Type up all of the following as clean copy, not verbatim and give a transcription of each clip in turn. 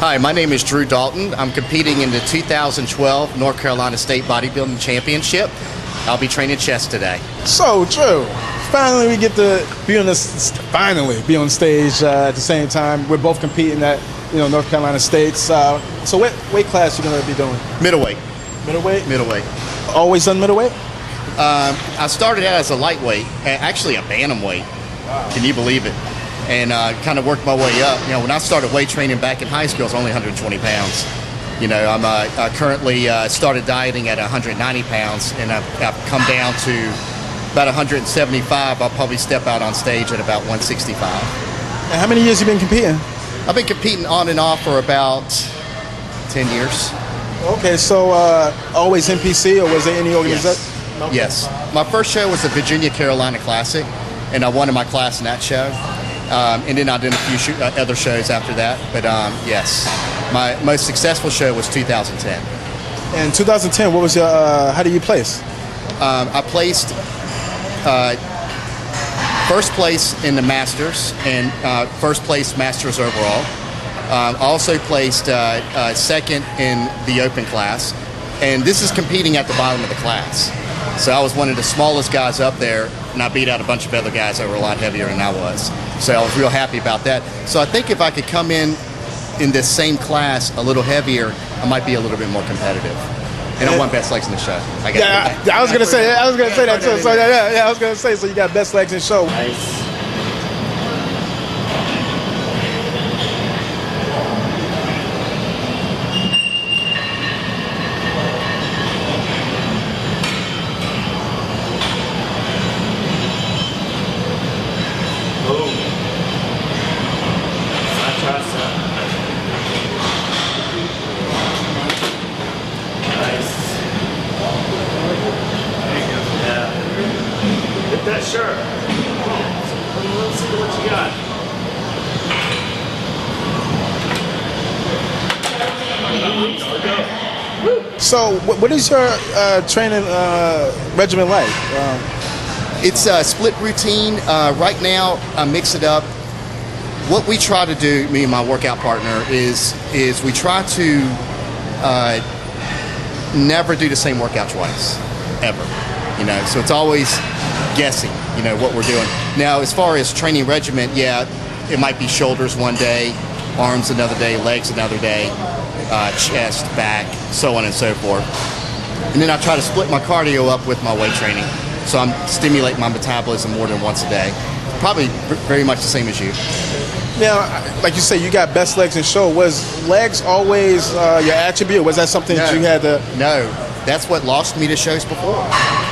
Hi, my name is Drew Dalton. I'm competing in the 2012 North Carolina State Bodybuilding Championship. I'll be training chest today. So, Drew, finally we get to be on this. Finally, be on stage at the same time. We're both competing at North Carolina States. So, what weight class you gonna be doing? Middleweight. Middleweight. Middleweight. Always done middleweight? I started out as a lightweight, actually a bantamweight. Wow. Can you believe it? And kind of worked my way up. When I started weight training back in high school, I was only 120 pounds. I currently started dieting at 190 pounds, and I've come down to about 175. I'll probably step out on stage at about 165. And how many years have you been competing? I've been competing on and off for about 10 years. Okay, so always NPC, or was there any organization? Yes. Okay. Yes. My first show was the Virginia Carolina Classic, and I won in my class in that show. And then I did a few other shows after that. But yes, my most successful show was 2010. In 2010, what was your? How did you place? I placed first place in the Masters and first place Masters overall. Also placed second in the Open class, and this is competing at the bottom of the class. So I was one of the smallest guys up there, and I beat out a bunch of other guys that were a lot heavier than I was. So I was real happy about that. So I think if I could come in this same class a little heavier, I might be a little bit more competitive. And I won best legs in the show. I was gonna say that too. So I was gonna say, so you got best legs in the show. Nice. That sure. Let's see what you got. So, what is your training regimen like? It's a split routine. Right now, I mix it up. What we try to do, me and my workout partner, is we try to never do the same workout twice, ever. So it's always guessing, what we're doing. Now, as far as training regimen, yeah, it might be shoulders one day, arms another day, legs another day, chest, back, so on and so forth. And then I try to split my cardio up with my weight training, so I'm stimulating my metabolism more than once a day. Probably very much the same as you. Now, like you say, you got best legs in show. Was legs always your attribute, or was that something that you had to? No, that's what lost me to shows before.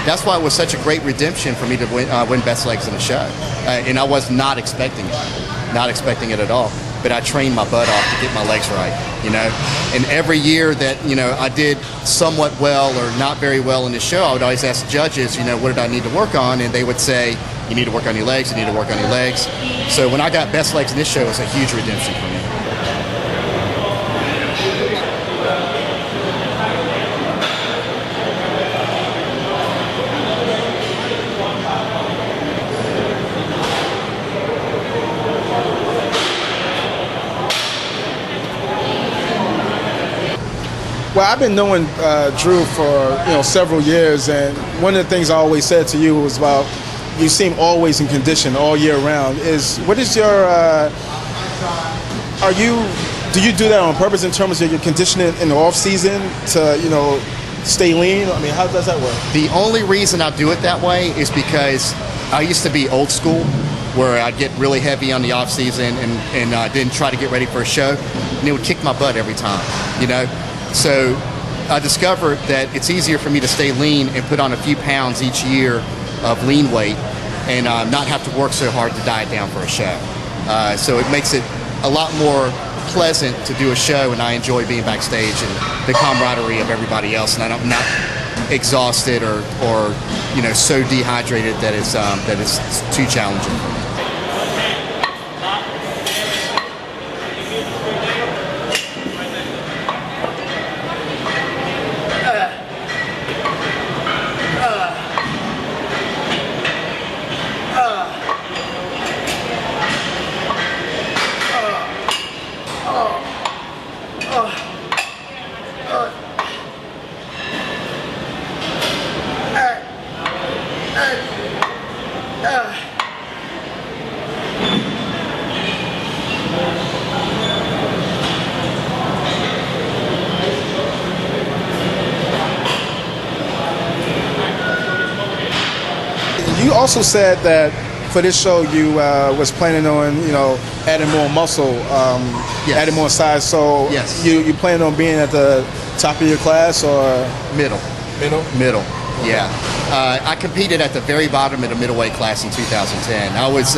That's why it was such a great redemption for me to win best legs in the show. And I was not expecting it at all. But I trained my butt off to get my legs right, And every year that, I did somewhat well or not very well in the show, I would always ask the judges, what did I need to work on? And they would say, you need to work on your legs, you need to work on your legs. So when I got best legs in this show, it was a huge redemption for me. Well, I've been knowing Drew for several years, and one of the things I always said to you was about you seem always in condition all year round. What is your do you do that on purpose in terms of your conditioning in the off season to stay lean? I mean, how does that work? The only reason I do it that way is because I used to be old school, where I'd get really heavy on the off season and then try to get ready for a show, and it would kick my butt every time, So I discovered that it's easier for me to stay lean and put on a few pounds each year of lean weight and not have to work so hard to diet down for a show. So it makes it a lot more pleasant to do a show, and I enjoy being backstage and the camaraderie of everybody else, and I'm not exhausted or so dehydrated that it's too challenging for me. also said that for this show you was planning on, you know, adding more muscle, Yes. adding more size. So Yes. you plan on being at the top of your class or Middle. middle? Middle, yeah. I competed at the very bottom of the middleweight class in 2010. I was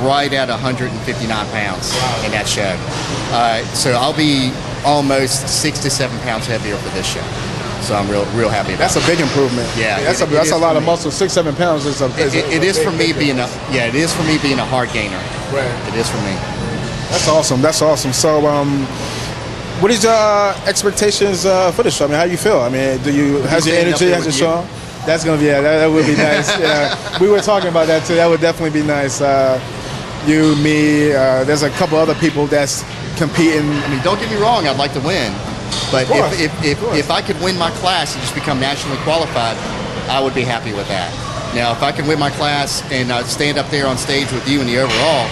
right at 159 pounds in that show. So I'll be almost 6 to 7 pounds heavier for this show. So I'm real happy about That's a big improvement. Yeah, that's it a is lot for of me. muscle. 6, 7 pounds is a. It is for me being a it is for me being a hard gainer. Right. It is for me. That's awesome. That's awesome. So, what is your expectations for the show? I mean, how you feel? I mean, how's your Standing up energy? there How's your with show? That's gonna be that would be nice. Yeah, we were talking about that too. That would definitely be nice. You, me. There's a couple other people that's competing. I mean, don't get me wrong. I'd like to win, but Of course, if I could win my class and just become nationally qualified, I would be happy with that. Now, if I can win my class and stand up there on stage with you in the overall,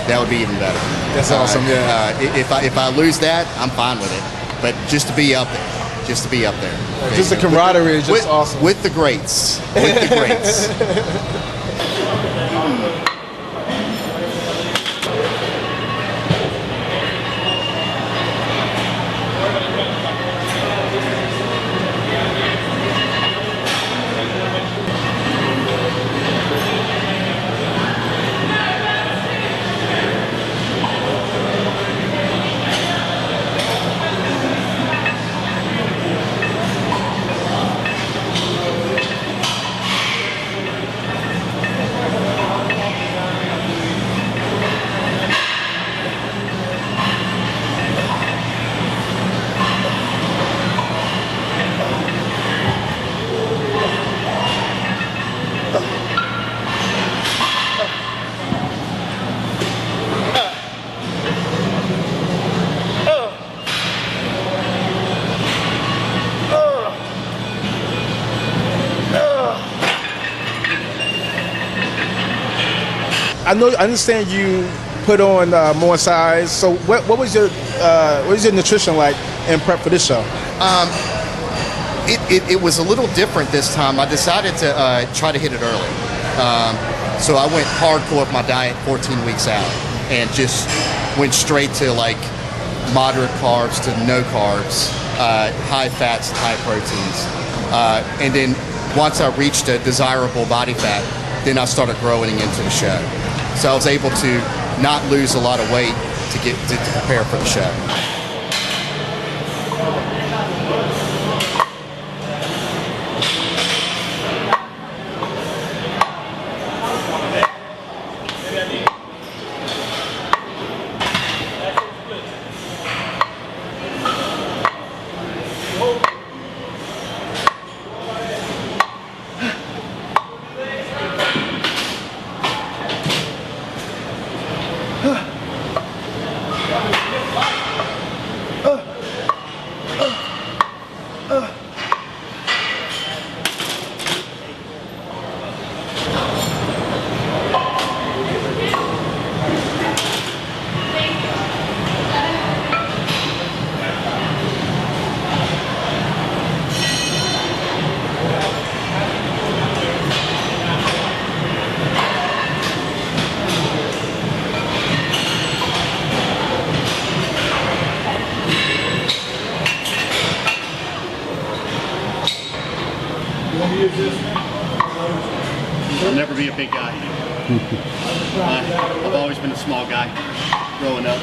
that would be even better. That's awesome. Yeah. If I lose that, I'm fine with it. But just to be up there. Just to be up there. Just the camaraderie is just awesome. With the greats. With the greats. I understand you put on more size. So what was your nutrition like in prep for this show? It was a little different this time. I decided to try to hit it early. So I went hardcore with my diet 14 weeks out and just went straight to like moderate carbs to no carbs, high fats, high proteins. And then once I reached a desirable body fat, then I started growing into the show. So I was able to not lose a lot of weight to prepare for the show. I'll never be a big guy. I've always been a small guy growing up.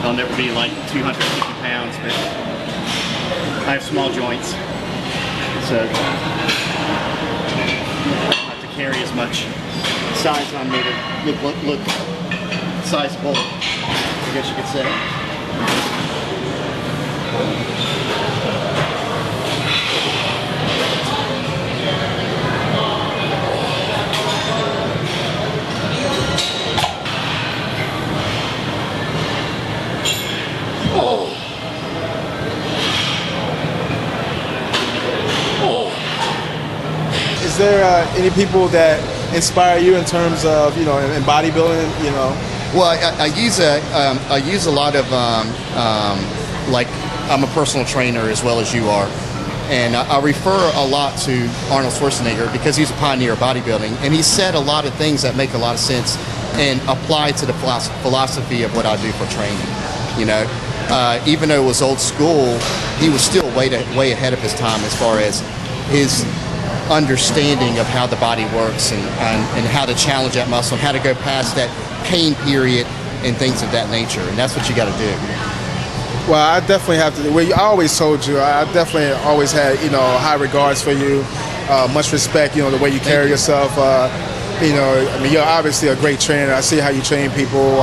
I'll never be like 250 pounds, but I have small joints, so I don't have to carry as much size on me to look sizable, I guess you could say. Is there any people that inspire you in terms of, you know, in bodybuilding, you know? Well, I use a lot of like I'm a personal trainer as well as you are, and I refer a lot to Arnold Schwarzenegger because he's a pioneer of bodybuilding, and he said a lot of things that make a lot of sense and apply to the philosophy of what I do for training. You know, even though it was old school, he was still way ahead of his time as far as his understanding of how the body works and how to challenge that muscle and how to go past that pain period and things of that nature. And that's what you got to do. Well, I definitely have to. Well, I always told you, I definitely always had, you know, high regards for you, much respect, you know, the way you carry yourself. You know, I mean, you're obviously a great trainer. I see how you train people.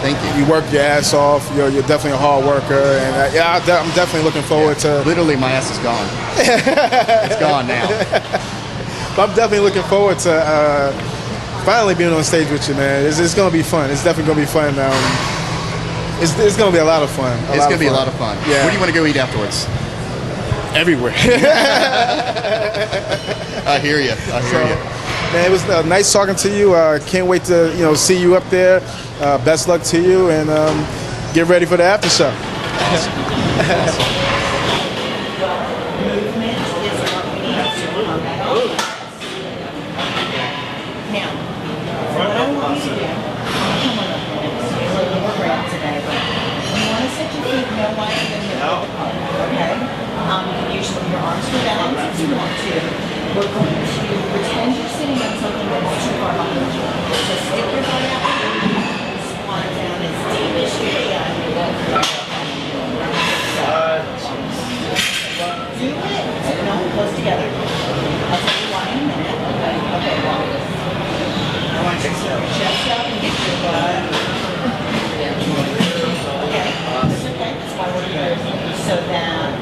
Thank you. You work your ass off. You're definitely a hard worker, and yeah, I'm definitely looking forward to. Literally, my ass is gone. It's gone now. But I'm definitely looking forward to finally being on stage with you, man. It's going to be fun. It's definitely going to be fun. It's going to be a lot of fun. It's going to be a lot of fun. Yeah. Where do you want to go eat afterwards? Everywhere. I hear you. I hear you. Man, it was nice talking to you. Can't wait to see you up there. Best luck to you, and get ready for the after show. Usually your arms are down if you want to. We're going to pretend you're sitting on something that's too far behind you. So stick your butt out, squat down as deep as you can. Do it. No, close together. I'll tell you why in a minute. Okay, well. I want you to get your chest up and get your butt. Okay, that's okay. That's why we're here. So that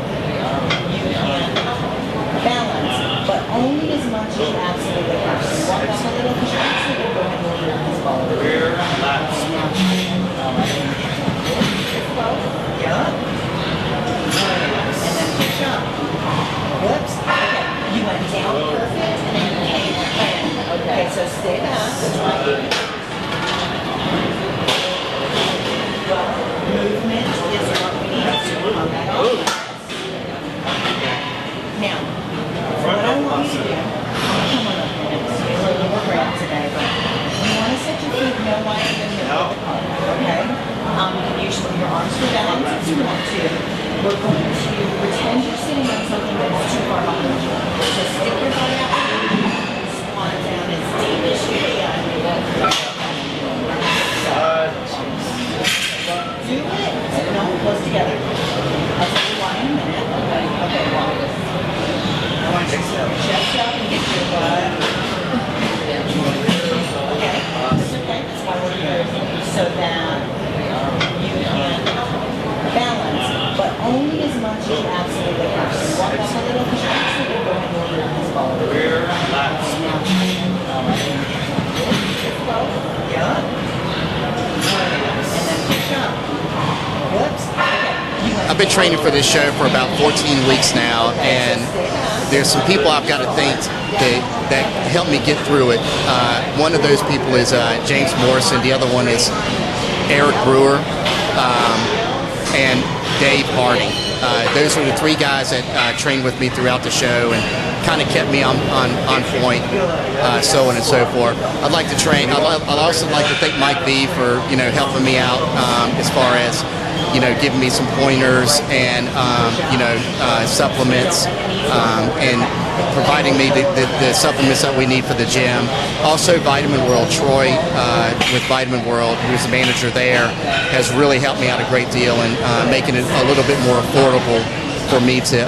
balance, but only as much as you absolutely have to. Walk up a little because you're absolutely going to move this ball. Yeah. And then push up. Whoops. Okay. You went down perfect and then came in. Okay, so stay back. Movement is what we need to come back on. Now, what I want you to do, come on up here, it's a little more grab today, but you want to set your feet no wider than your hip apart, okay? You can usually your arms are down if you want to. We're going to pretend you're sitting on something that's too far behind you. So stick your butt out, squat down as deep as you can. Do it. No, close together. I'll tell you why in a minute. Okay, well. I want you to get your chest up and get your butt. Okay, that's okay. That's why we're here. So that you can balance, but only as much as you absolutely have to. Walk up a little because you're absolutely going to move this ball. Yeah. And then push up. Whoops. Okay. I've been training for this show for about 14 weeks now, and there's some people I've got to thank that helped me get through it. One of those people is James Morrison. The other one is Eric Brewer and Dave Harding. Those are the three guys that trained with me throughout the show and kind of kept me on point, so on and so forth. I'd like to train. I'd also like to thank Mike B for helping me out as far as giving me some pointers and supplements and providing me the supplements that we need for the gym. Also, Vitamin World, Troy with Vitamin World, who's the manager there, has really helped me out a great deal in making it a little bit more affordable for me to